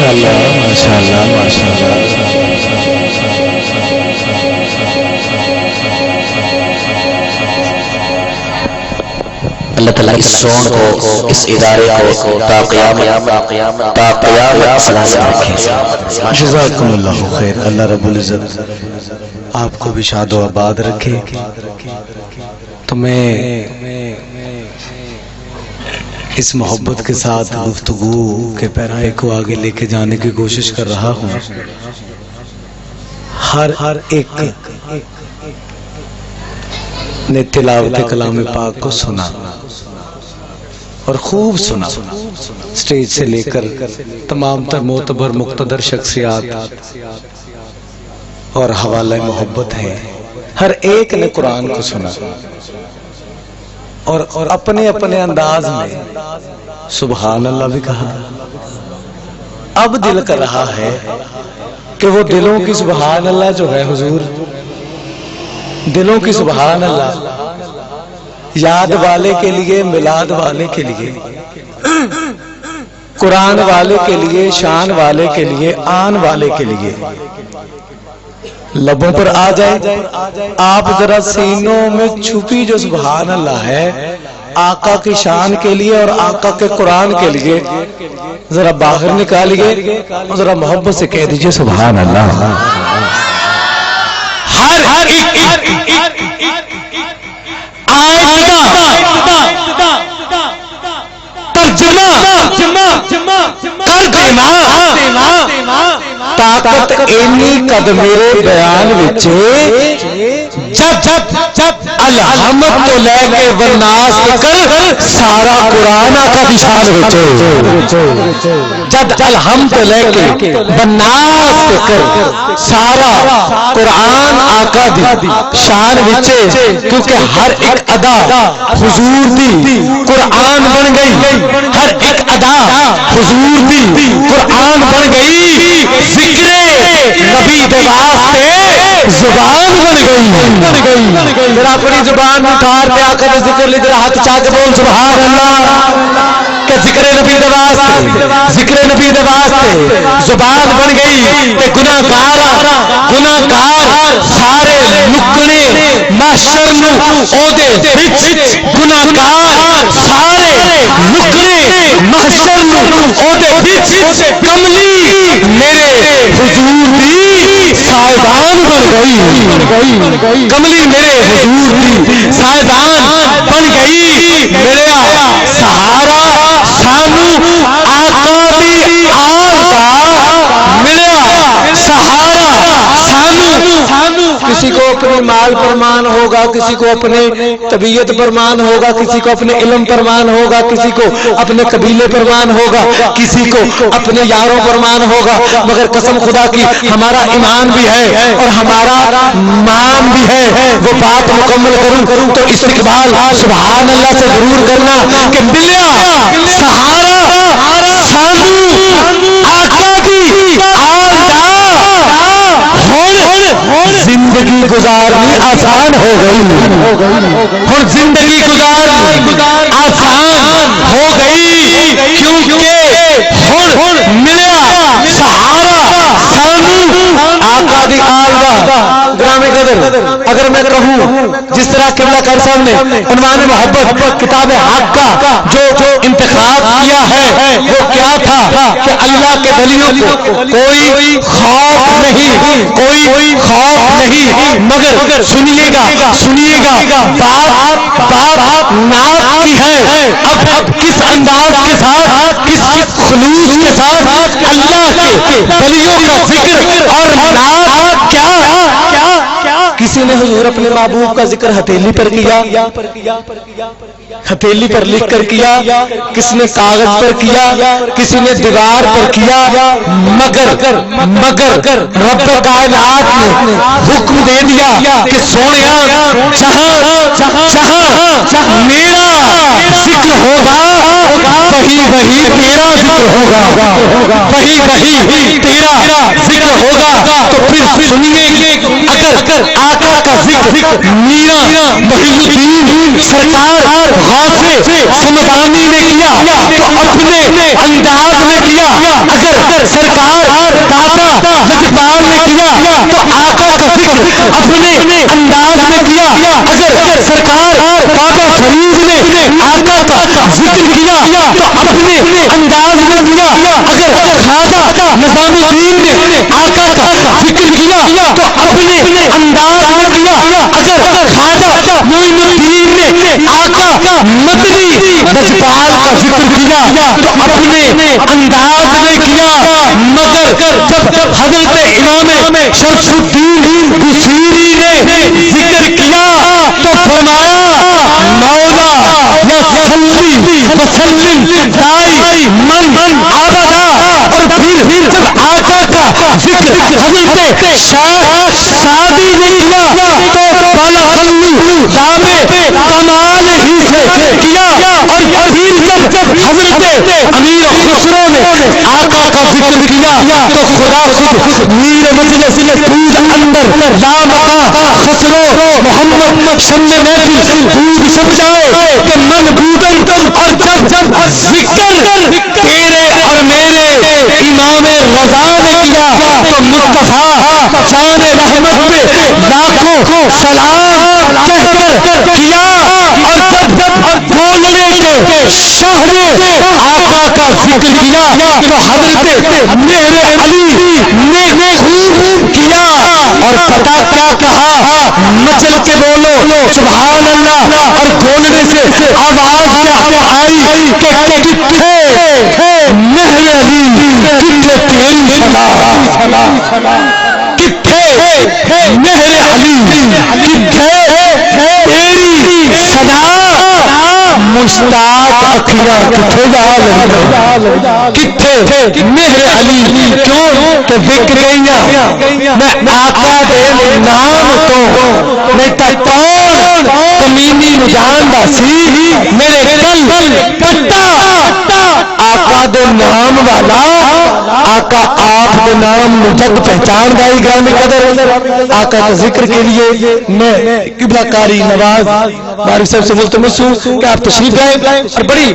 ماشاءاللہ ماشاءاللہ ماشاءاللہ۔ اللہ تعالیٰ اس زون کو، اس ادارے کو تا قیامت سلامت رکھے۔ جزاکم اللہ خیر۔ اللہ رب العزت آپ کو بھی شاد و آباد رکھے۔ تو میں اس محبت کے ساتھ گفتگو کے پیرائے کو آگے لے کے جانے کی کوشش کر رہا ہوں۔ ہر ایک نے تلاوت کلام پاک کو سنا اور خوب سنا، سٹیج سے لے کر تمام تر معتبر مقتدر شخصیات اور حوالہ محبت ہے، ہر ایک نے قرآن کو سنا اور اپنے اپنے انداز میں سبحان اللہ بھی کہا۔ اب دل کر رہا ہے کہ وہ دلوں کی سبحان اللہ جو ہے حضور، دلوں کی سبحان اللہ یاد والے کے لیے، میلاد والے کے لیے، قرآن والے کے لیے، شان والے کے لیے، آن والے کے لیے لبوں پر آ جائے۔ آپ ذرا سینوں میں چھپی جو سبحان اللہ ہے آقا کی شان کے لیے اور آقا کے قرآن کے لیے ذرا باہر نکالیے اور ذرا محبت سے کہہ دیجئے سبحان اللہ۔ ہر ترجمہ کر دینا طاقت اینی قد میرے بیان وچے جب الحمد تو لے کے والناس کر سارا قرآن آقا دی شان وچے، جب الحمد تو لے کے والناس کر سارا قرآن آقا دی شان وچے، کیونکہ ہر ایک ادا حضور دی قرآن بن گئی، ہر ایک ادا حضور دی قرآن بن گئی، ذکر نبی دے واسطے زبان بن گئی۔ ذرا اپنی زبان اٹھار پہ آقا دے ذکر لی، ذرا ہاتھ چاہ کے بول سبحان اللہ، کہ ذکر نبی دے واسطے، ذکر نبی دے واسطے زبان بن گئی۔ تے گناہگار سارے لکنے محشر نو او دے وچ، گناہگار سارے لکنے محشر نو او دے وچ، کملی میرے حضور دی سائبان بن گئی، کملی میرے حضور دی سائبان بن گئی۔ میرے سہارا سانو آقا دی آل دا ملیا، سہارا سانو، کسی کو اپنے مال پر مان ہوگا، کسی کو اپنے طبیعت پر مان ہوگا، کسی کو اپنے علم پر مان ہوگا، کسی کو اپنے قبیلے پر مان ہوگا، کسی کو اپنے یاروں پر مان ہوگا، مگر قسم خدا کی ہمارا ایمان بھی ہے اور ہمارا مان بھی ہے۔ وہ بات مکمل کروں تو استقبال سبحان اللہ سے ضرور کرنا کہ ملیا سہارا سانو آقا دی آل دا، زندگی گزارنی آسان ہو گئی، اور زندگی گزارنی آسان ہو گئی، کیونکہ ملیا سہارا سانو آقا دی آل دا۔ گرامی قدر اگر میں کہوں جس طرح قبلہ کر صاحب نے عنوان محبت کتاب حق کا جو انتخاب کیا ہے وہ کیا تھا کہ اللہ کے ولیوں کو کوئی خوف نہیں، کوئی خوف نہیں، مگر سنیے گا بات ناز کی ہے۔ اب کس انداز کے ساتھ، کس خلوص کے ساتھ اللہ کے ولیوں کا ذکر اور ناز کیا؟ کسی نے حضور اپنے محبوب کا ذکر ہتھیلی پر کیا، ہتھیلی پر لکھ کر کیا، کس نے کاغذ پر کیا، کسی نے دیوار پر کیا، مگر رب کائنات نے حکم دے دیا کہ سونیا جہاں میرا ذکر ہوگا وہی تیرا ذکر ہوگا، وہی تیرا ذکر ہوگا۔ تو پھر سنیے، اگر آقا کا ذکر میرا محی الدین سرکار غوث سمدانی نے کیا تو اپنے انداز میں کیا، اگر سرکار اپنے انداز میں کیا. اگر سرکار بابا فرید نے آقا کا ذکر کیا تو اپنے انداز میں کیا. اگر خواجہ نظام الدین نے آقا کا ذکر کیا تو اپنے انداز میں کیا. اگر خواجہ معین الدین نے آقا مدنی رجپال کا ذکر کیا تو اپنے انداز میں کیا. مگر جب حضرت امام شمس الدین بصیری نے ذکر کیا تو فرمایا مولا یا صلی وسلم دائی من آبدا. اور پھر جب آقا کا ذکر حضرت شاہ سعدی نے کیا تو بالا خلو دامے کمال ہی سے کیا. اور پھر جب حضرت امیر خسرو نے آقا کا ذکر کیا تو خدا خود میر مجلس دود اندر لامقا خسرو محمد شم محفل دود سمجھائے کہ من بودن. اور جب ذکر تیرے اور میرے امام رضا نے کیا تو مصطفیٰ جان رحمت پہ لاکھوں سلام کہہ کر کیا. اور جب بولنے کے شاہ نے آقا کا ذکر کیا تو حضرت میرے علی نے خوب کیا. اور پتا کیا کہا, مچل کے بولو سبحان اللہ. اور بولنے سے آواز کیا آئی کہ کتنے مہر علی کتنے تیری صدا, کتنے مہر علی کتنے تیری صدا. مشتاق اکھیاں کتھے جا کتھے مہر علی کیوں کہ وک گئیاں میں آقا دے نام تو میں تا کون کمینی نجان دا سی میرے کل پٹا آقا دے نام والا. آقا آپ دے نام جگ پہچان گائی گرامی قدر. آقا کا ذکر کے لیے میں قبلہ کاری نواز باری صاحب سے ملتمس ہوں کہ آپ تشریف لائیں اور بڑی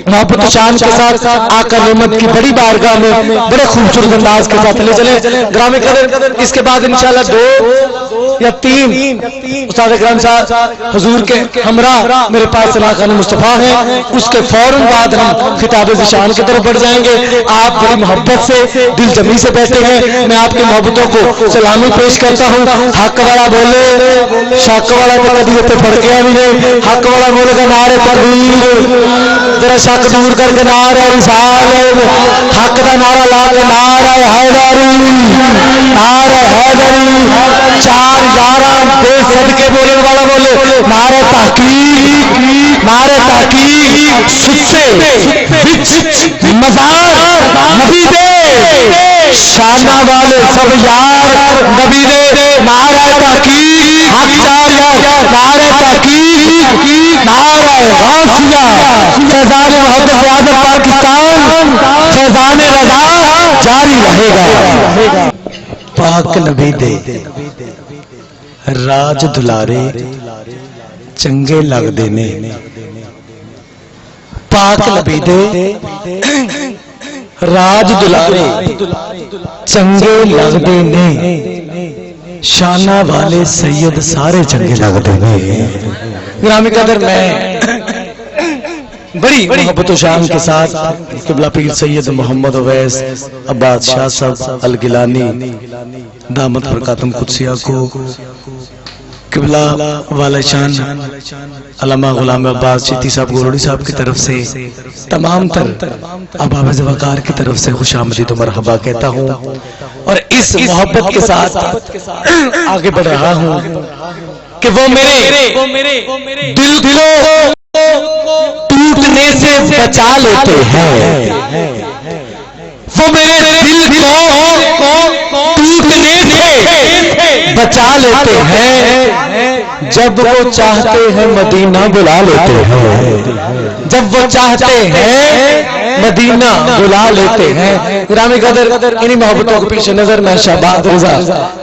محبت و شان کے ساتھ آقا نعمت کی بڑی بارگاہ میں بڑے خوبصورت انداز کے ساتھ لے چلیں گرامی قدر. اس کے بعد انشاءاللہ 2 یا 3 استاد اکرم صاحب حضور کے ہمراہ میرے پاس سلاخان مصطفیٰ ہیں. اس کے فوراً بعد ہم خطاب ذیشان کی طرف بڑھ جائیں گے. آپ بڑی محبت سے دل جمی سے بیٹھے ہیں. میں آپ کی محبتوں کو سلامی پیش کرتا ہوں. حق والا بولے شک والا تو کبھی اتنے پڑھ گیا نہیں. حق والا بولے گا نعرے تکبیر, ذرا شک دور کر کے نعرہ رسالت, حق کا نعرہ لا کے نعرہ حیدری, نعرہ حیدری. 4 11 بے صدقے بولنے والا بولے نعرہ تحقیق, نعرہ تحقیق. سچے بچ مزار نبی دے شانہ والے سب یار نبی دے. نعرہ تحقیق حق 4 یار, نعرہ تحقیق, نعرہ غوثیہ, فیضان محمد اعظم پاکستان, فیضان رضا جاری رہے گا. پاک نبی دے راج دلارے چنگے لگ دینے. پاک نبی دے راج دلارے چنگے لگ دینے. شانہ والے سید سارے چنگے لگ دینے. گرامی قدر میں بڑی محبت و شان کے ساتھ قبلہ پیر سید محمد اویس عباس شاہ صاحب الگیلانی دامت برکاتم قدسیہ کو, قبلہ والا شان علامہ غلام عباس چیتی صاحب گولوڑی صاحب کی طرف سے تمام تر احباب وقار کی طرف سے خوش آمدید و مرحبا کہتا ہوں. اور اس محبت کے ساتھ آگے بڑھ رہا ہوں کہ وہ میرے دل کو ٹوٹنے سے بچا لیتے ہیں. وہ میرے دل کو ٹوٹنے سے بچا لیتے ہیں. جب وہ چاہتے ہیں مدینہ بلا لیتے ہیں. جب وہ چاہتے ہیں مدینہ بلا لیتے ہیں. گرامی قدر انہی محبتوں کے پیش نظر میں شہباز رضا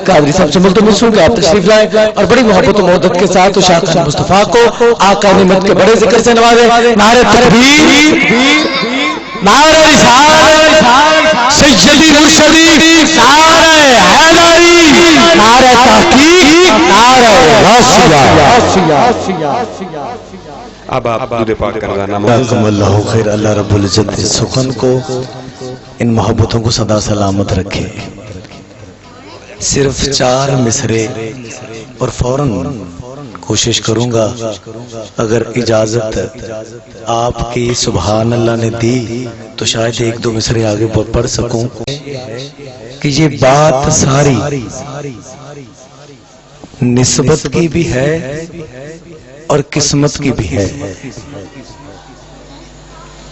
قادری صاحب سے ملتمس ہوں کہ آپ تشریف لائیں اور بڑی محبت و محبت کے ساتھ شاہ مصطفیٰ کو آقا نعمت کے بڑے ذکر سے نوازے. نعرہ تکبیر, نعرہ رسالت, سیدی مرشدی, نعرہ حیدری, نعرہ تحقیق, اب آپ درود پاک کا گانا جزاکم اللہ خیر. اللہ رب العزت اس سخن کو، ان محبتوں کو سدا سلامت رکھے. صرف 4 مصرے اور فوراً کوشش کروں گا اگر اجازت آپ کی سبحان اللہ نے دی تو شاید 1-2 مصرے آگے پڑھ سکوں کہ یہ بات ساری نسبت کی بھی ہے اور قسمت کی بھی ہے،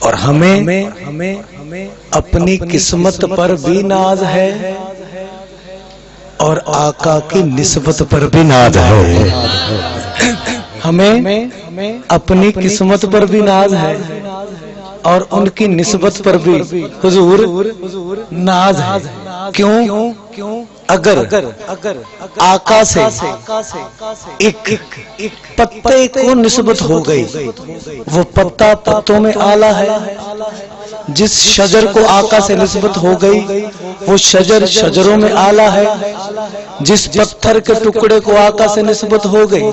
اور ہمیں اپنی قسمت پر بھی ناز ہے اور آقا کی نسبت پر بھی ناز ہے. ہمیں اپنی قسمت پر بھی ناز ہے اور ان کی نسبت پر بھی حضور ناز ہے. کیوں؟ اگر آقا سے ایک پتے کو نسبت ہو گئی، وہ پتا پتوں میں آلہ ہے. جس شجر کو آقا سے نسبت ہو گئی وہ شجر شجروں میں آلہ ہے. جس پتھر کے ٹکڑے کو آقا سے نسبت ہو گئی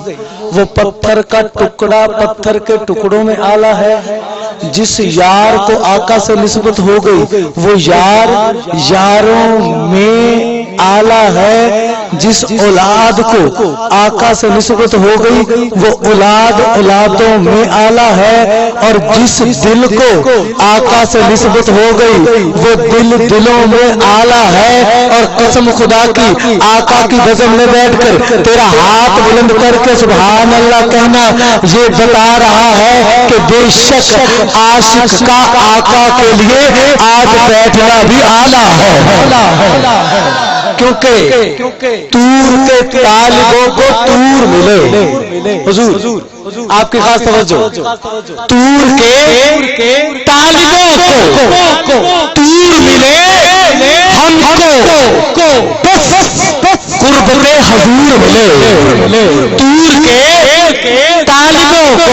وہ پتھر کا ٹکڑا پتھر کے ٹکڑوں میں آلہ ہے. جس یار کو آقا سے نسبت ہو گئی وہ یار یاروں میں آلہ ہے. جس اولاد کو آقا سے نسبت ہو گئی وہ اولاد اولادوں میں آلہ ہے. اور جس دل کو آقا سے نسبت ہو گئی وہ دل دلوں میں آلہ ہے. اور قسم خدا کی آقا کی بزم میں بیٹھ کر تیرا ہاتھ بلند کر کے سبحان اللہ کہنا یہ بتا رہا ہے کہ بے شک عاشق کا آقا کے لیے آج بیٹھنا بھی آلہ ہے. کیونکہ تور کے طالبوں کو تور ملے. حضور آپ کی خاص توجہ، تور کے طالبوں کو تور ملے، ہم کو بس قربت حضور ملے. تور کے طالبوں کو